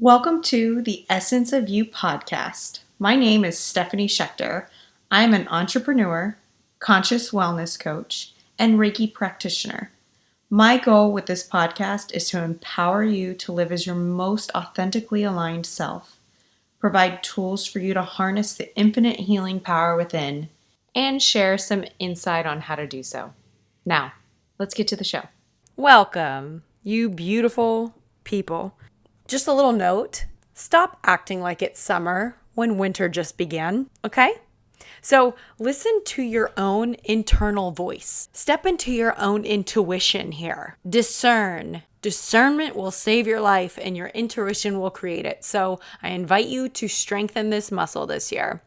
Welcome to the Essence of You podcast. My name is Stephanie Schechter. I'm an entrepreneur, conscious wellness coach, and Reiki practitioner. My goal with this podcast is to empower you to live as your most authentically aligned self, provide tools for you to harness the infinite healing power within, and share some insight on how to do so. Now, let's get to the show. Welcome, you beautiful people. Just a little note, stop acting like it's summer when winter just began, okay? So listen to your own internal voice. Step into your own intuition here. Discern. Discernment will save your life and your intuition will create it. So I invite you to strengthen this muscle this year.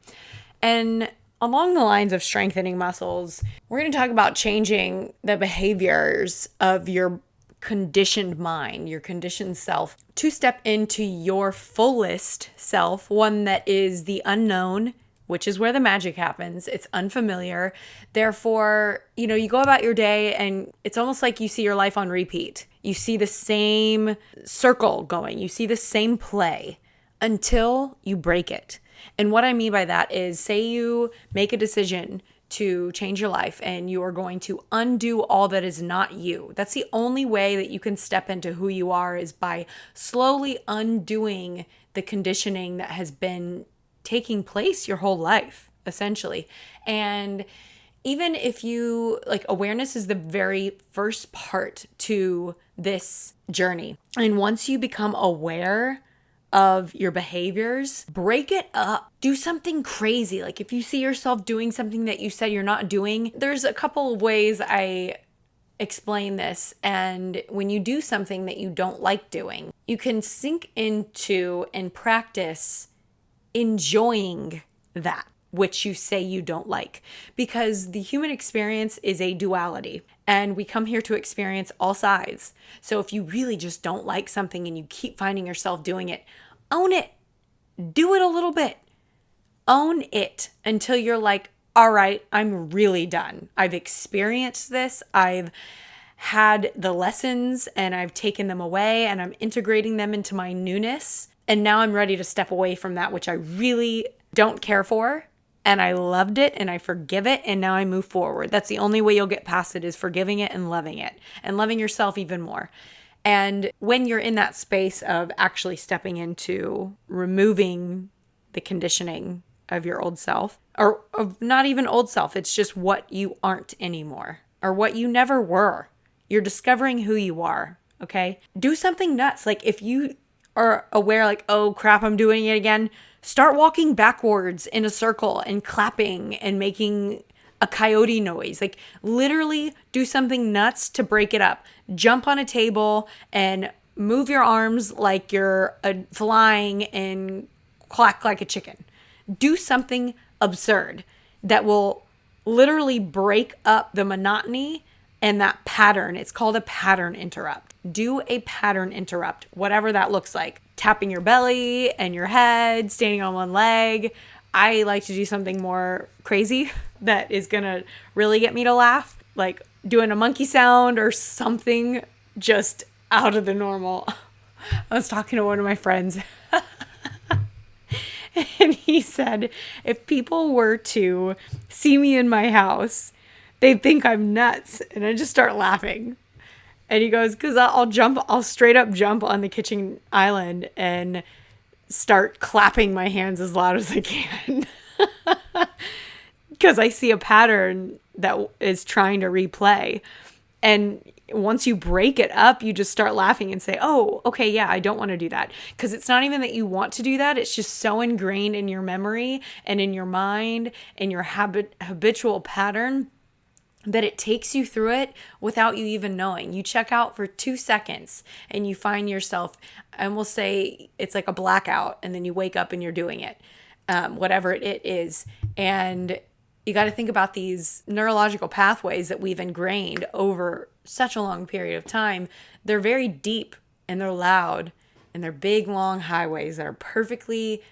And along the lines of strengthening muscles, we're going to talk about changing the behaviors of your conditioned mind, your conditioned self, to step into your fullest self, one that is the unknown, which is where the magic happens. It's unfamiliar. Therefore, you go about your day and it's almost like you see your life on repeat. You see the same circle going. You see the same play until you break it. And what I mean by that is, say you make a decision to change your life and you are going to undo all that is not you. That's the only way that you can step into who you are, is by slowly undoing the conditioning that has been taking place your whole life, essentially. And even if you, awareness is the very first part to this journey. And once you become aware of your behaviors, break it up. Do something crazy. Like if you see yourself doing something that you said you're not doing, there's a couple of ways I explain this. And when you do something that you don't like doing, you can sink into and practice enjoying that which you say you don't like, because the human experience is a duality and we come here to experience all sides. So if you really just don't like something and you keep finding yourself doing it, own it. Do it a little bit. Own it until you're like, all right, I'm really done. I've experienced this. I've had the lessons and I've taken them away and I'm integrating them into my newness. And now I'm ready to step away from that which I really don't care for. And I loved it and I forgive it and now I move forward. That's the only way you'll get past it, is forgiving it and loving yourself even more. And when you're in that space of actually stepping into removing the conditioning of your old self, or of not even old self, it's just what you aren't anymore or what you never were. You're discovering who you are, okay? Do something nuts. Like if you are aware, like, oh crap, I'm doing it again, start walking backwards in a circle and clapping and making a coyote noise. Like literally do something nuts to break it up. Jump on a table and move your arms like you're flying and quack like a chicken. Do something absurd that will literally break up the monotony and that pattern. It's called a pattern interrupt. Do a pattern interrupt, whatever that looks like. Tapping your belly and your head, standing on one leg. I like to do something more crazy that is going to really get me to laugh, like doing a monkey sound or something just out of the normal. I was talking to one of my friends and he said, if people were to see me in my house, they'd think I'm nuts. And I just start laughing. And he goes, because I'll straight up jump on the kitchen island and start clapping my hands as loud as I can. Because I see a pattern that is trying to replay. And once you break it up, you just start laughing and say, oh, okay, yeah, I don't want to do that. Because it's not even that you want to do that. It's just so ingrained in your memory and in your mind and your habitual pattern that it takes you through it without you even knowing. You check out for 2 seconds and you find yourself, and we'll say it's like a blackout, and then you wake up and you're doing it, whatever it is. And you got to think about these neurological pathways that we've ingrained over such a long period of time. They're very deep and they're loud and they're big, long highways that are perfectly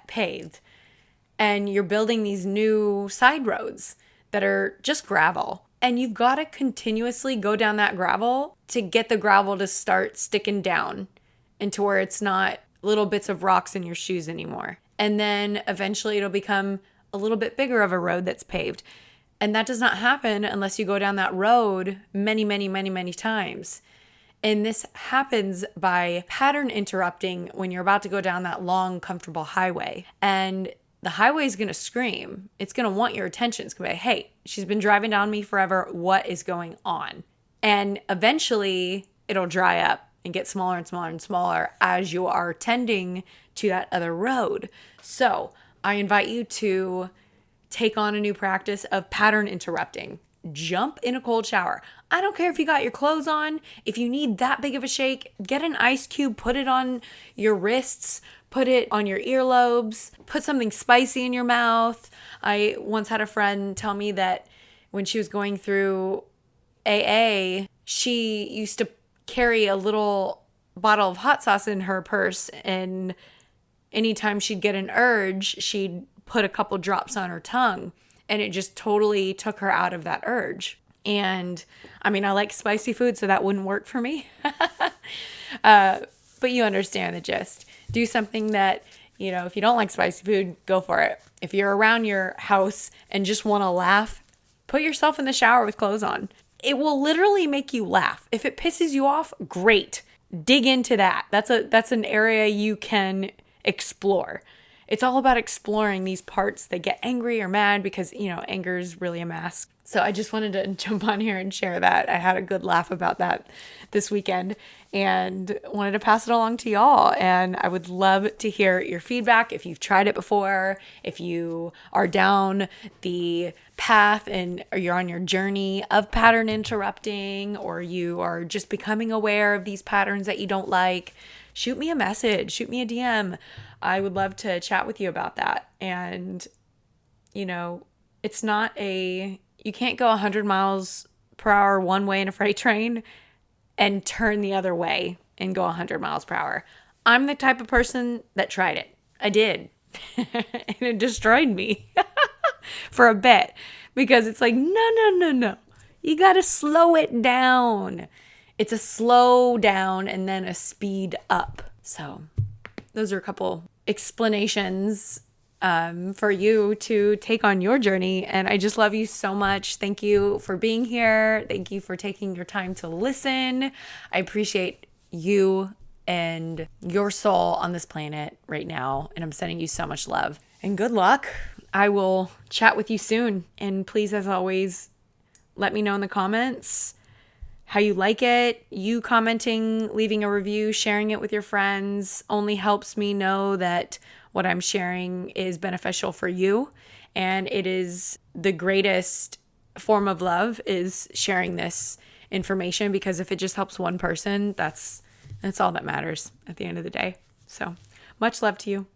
paved. And you're building these new side roads that are just gravel. And you've got to continuously go down that gravel to get the gravel to start sticking down into where it's not little bits of rocks in your shoes anymore. And then eventually it'll become a little bit bigger of a road that's paved. And that does not happen unless you go down that road many, many, many, many times. And this happens by pattern interrupting when you're about to go down that long, comfortable highway. And the highway is going to scream. It's going to want your attention. It's going to be, hey, she's been driving down me forever. What is going on? And eventually it'll dry up and get smaller and smaller and smaller as you are tending to that other road. So I invite you to take on a new practice of pattern interrupting. Jump in a cold shower. I don't care if you got your clothes on. If you need that big of a shake, get an ice cube, put it on your wrists, put it on your earlobes, put something spicy in your mouth. I once had a friend tell me that when she was going through AA, she used to carry a little bottle of hot sauce in her purse, and anytime she'd get an urge, she'd put a couple drops on her tongue, and it just totally took her out of that urge. And I mean, I like spicy food, so that wouldn't work for me. But you understand the gist. Do something that, if you don't like spicy food, go for it. If you're around your house and just want to laugh, put yourself in the shower with clothes on. It will literally make you laugh. If it pisses you off, great. Dig into that. That's an area you can explore. It's all about exploring these parts that get angry or mad because, anger is really a mask. So I just wanted to jump on here and share that. I had a good laugh about that this weekend and wanted to pass it along to y'all. And I would love to hear your feedback if you've tried it before, if you are down the path and or you're on your journey of pattern interrupting, or you are just becoming aware of these patterns that you don't like. Shoot me a message, shoot me a DM. I would love to chat with you about that. And, it's not you can't go 100 miles per hour one way in a freight train and turn the other way and go 100 miles per hour. I'm the type of person that tried it. I did. And it destroyed me for a bit because it's like, no. You got to slow it down. It's a slow down and then a speed up. So those are a couple explanations for you to take on your journey. And I just love you so much. Thank you for being here. Thank you for taking your time to listen. I appreciate you and your soul on this planet right now. And I'm sending you so much love and good luck. I will chat with you soon. And please, as always, let me know in the comments how you like it. You commenting, leaving a review, sharing it with your friends only helps me know that what I'm sharing is beneficial for you. And it is the greatest form of love is sharing this information, because if it just helps one person, that's all that matters at the end of the day. So much love to you.